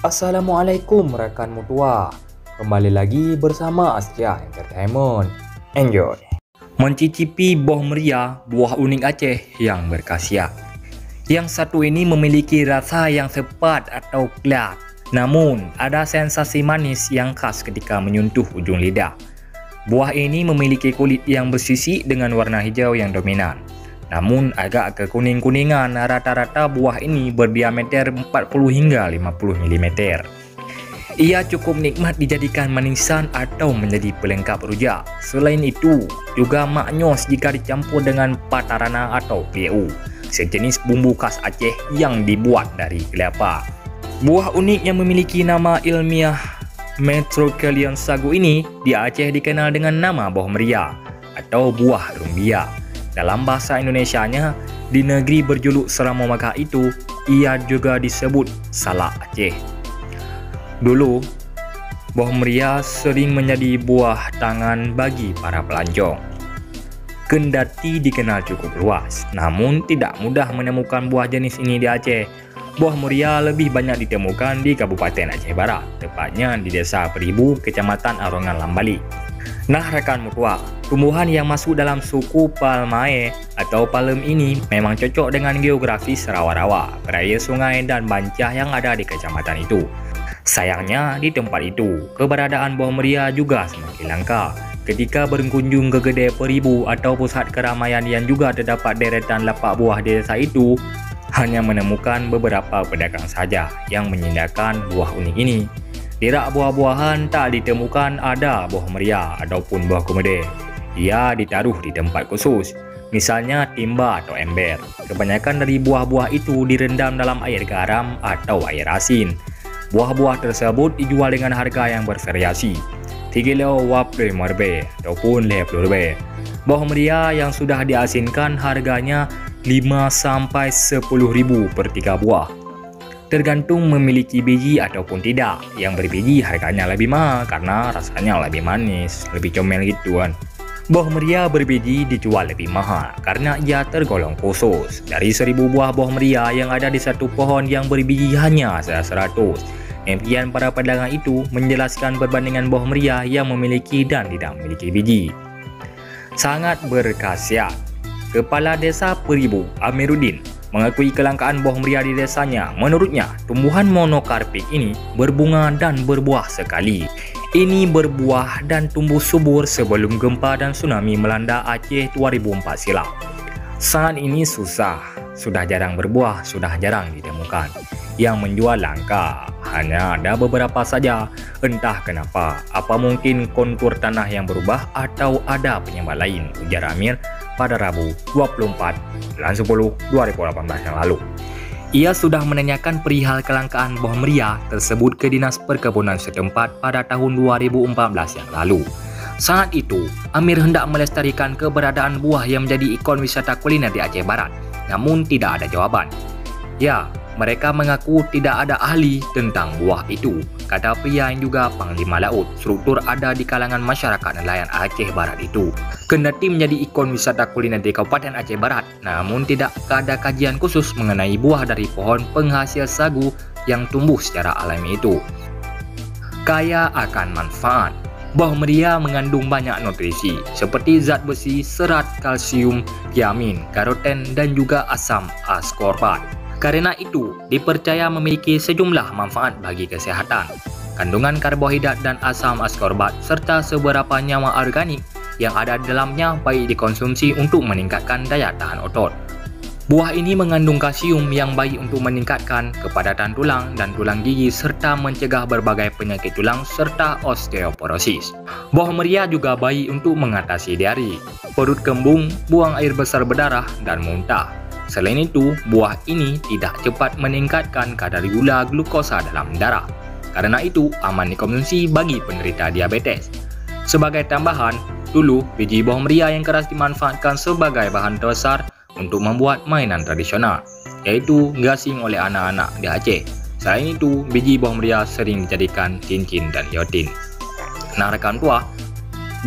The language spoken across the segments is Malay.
Assalamualaikum rekan mutua. Kembali lagi bersama Askia Entertainment. Enjoy. Mencicipi boh meriah, buah unik Aceh yang berkhasiat. Yang satu ini memiliki rasa yang sepat atau pelat, namun ada sensasi manis yang khas ketika menyentuh ujung lidah. Buah ini memiliki kulit yang bersisik dengan warna hijau yang dominan, namun agak kekuning-kuningan. Rata-rata buah ini berdiameter 40 hingga 50 mm. Ia cukup nikmat dijadikan manisan atau menjadi pelengkap rujak. Selain itu, juga maknyos jika dicampur dengan patarana atau PU, sejenis bumbu khas Aceh yang dibuat dari kelapa. Buah unik yang memiliki nama ilmiah Metrocallion sagu ini di Aceh dikenal dengan nama boh meriah atau buah rumbia. Dalam bahasa Indonesianya, di negeri berjuluk Seramau Mekah itu, ia juga disebut salak Aceh. Dulu, boh meriah sering menjadi buah tangan bagi para pelancong. Kendati dikenal cukup luas, namun tidak mudah menemukan buah jenis ini di Aceh. Buah meriah lebih banyak ditemukan di Kabupaten Aceh Barat, tepatnya di Desa Peribu, Kecamatan Arongan Lambali. Nah rekan mutua, tumbuhan yang masuk dalam suku Palmae atau palem ini memang cocok dengan geografis rawa-rawa, peraya sungai dan bancah yang ada di kecamatan itu. Sayangnya di tempat itu, keberadaan buah meriah juga semakin langka. Ketika berkunjung ke Gede Peribu atau pusat keramaian yang juga terdapat deretan lapak buah di desa itu, hanya menemukan beberapa pedagang saja yang menyediakan buah unik ini. Di rak buah-buahan tak ditemukan ada buah meriah ataupun buah kumede. Ia ditaruh di tempat khusus, misalnya timba atau ember. Kebanyakan dari buah-buah itu direndam dalam air garam atau air asin. Buah-buah tersebut dijual dengan harga yang bervariasi, 3 wap merbe ataupun 50 rebe. Buah meriah yang sudah diasinkan harganya 5-10 ribu per 3 buah. Tergantung memiliki biji ataupun tidak. Yang berbiji harganya lebih mahal karena rasanya lebih manis, lebih comel gitu kan. Buah meriah berbiji dijual lebih mahal karena ia tergolong khusus. Dari 1000 buah buah meriah yang ada di satu pohon yang berbiji hanya 100. Impian para pedagang itu menjelaskan perbandingan buah meriah yang memiliki dan tidak memiliki biji. Sangat berkhasiat. Kepala Desa Peribu, Amiruddin, mengakui kelangkaan buah meriah di desanya. Menurutnya, tumbuhan monokarpik ini berbunga dan berbuah sekali. Ini berbuah dan tumbuh subur sebelum gempa dan tsunami melanda Aceh 2004 silam. Saat ini susah, sudah jarang berbuah, sudah jarang ditemukan. Yang menjual langka, hanya ada beberapa saja. Entah kenapa, apa mungkin kontur tanah yang berubah atau ada penyebab lain, ujar Amir pada Rabu 24 bulan 10 2018 yang lalu. Ia sudah menanyakan perihal kelangkaan buah meriah tersebut ke Dinas Perkebunan setempat pada tahun 2014 yang lalu. Saat itu, Amir hendak melestarikan keberadaan buah yang menjadi ikon wisata kuliner di Aceh Barat, namun tidak ada jawaban. Ya, mereka mengaku tidak ada ahli tentang buah itu, kata pria yang juga Panglima Laut. Struktur ada di kalangan masyarakat nelayan Aceh Barat itu. Kendati menjadi ikon wisata kuliner di Kabupaten Aceh Barat, namun tidak ada kajian khusus mengenai buah dari pohon penghasil sagu yang tumbuh secara alami itu. Kaya akan manfaat. Buah meriah mengandung banyak nutrisi seperti zat besi, serat, kalsium, tiamin, karoten, dan juga asam askorbat. Karena itu, dipercaya memiliki sejumlah manfaat bagi kesehatan. Kandungan karbohidrat dan asam askorbat serta beberapa nyawa organik yang ada di dalamnya baik dikonsumsi untuk meningkatkan daya tahan otot. Buah ini mengandung kalsium yang baik untuk meningkatkan kepadatan tulang dan tulang gigi serta mencegah berbagai penyakit tulang serta osteoporosis. Buah meriah juga baik untuk mengatasi diare, perut kembung, buang air besar berdarah, dan muntah. Selain itu, buah ini tidak cepat meningkatkan kadar gula glukosa dalam darah. Karena itu, aman dikonsumsi bagi penderita diabetes. Sebagai tambahan, dulu biji buah meriah yang keras dimanfaatkan sebagai bahan dasar untuk membuat mainan tradisional, yaitu gasing oleh anak-anak di Aceh. Selain itu, biji buah meriah sering dijadikan cincin dan liontin. Nah rekan tua,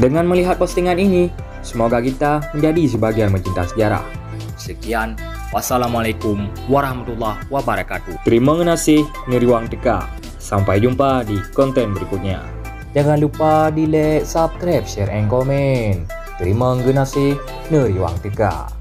dengan melihat postingan ini, semoga kita menjadi sebagian mencinta sejarah. Sekian, wassalamualaikum warahmatullahi wabarakatuh. Terima kasih, Niriwang Teka. Sampai jumpa di konten berikutnya. Jangan lupa di like, subscribe, share, and komen. Terima kasih. Neriwang Tika.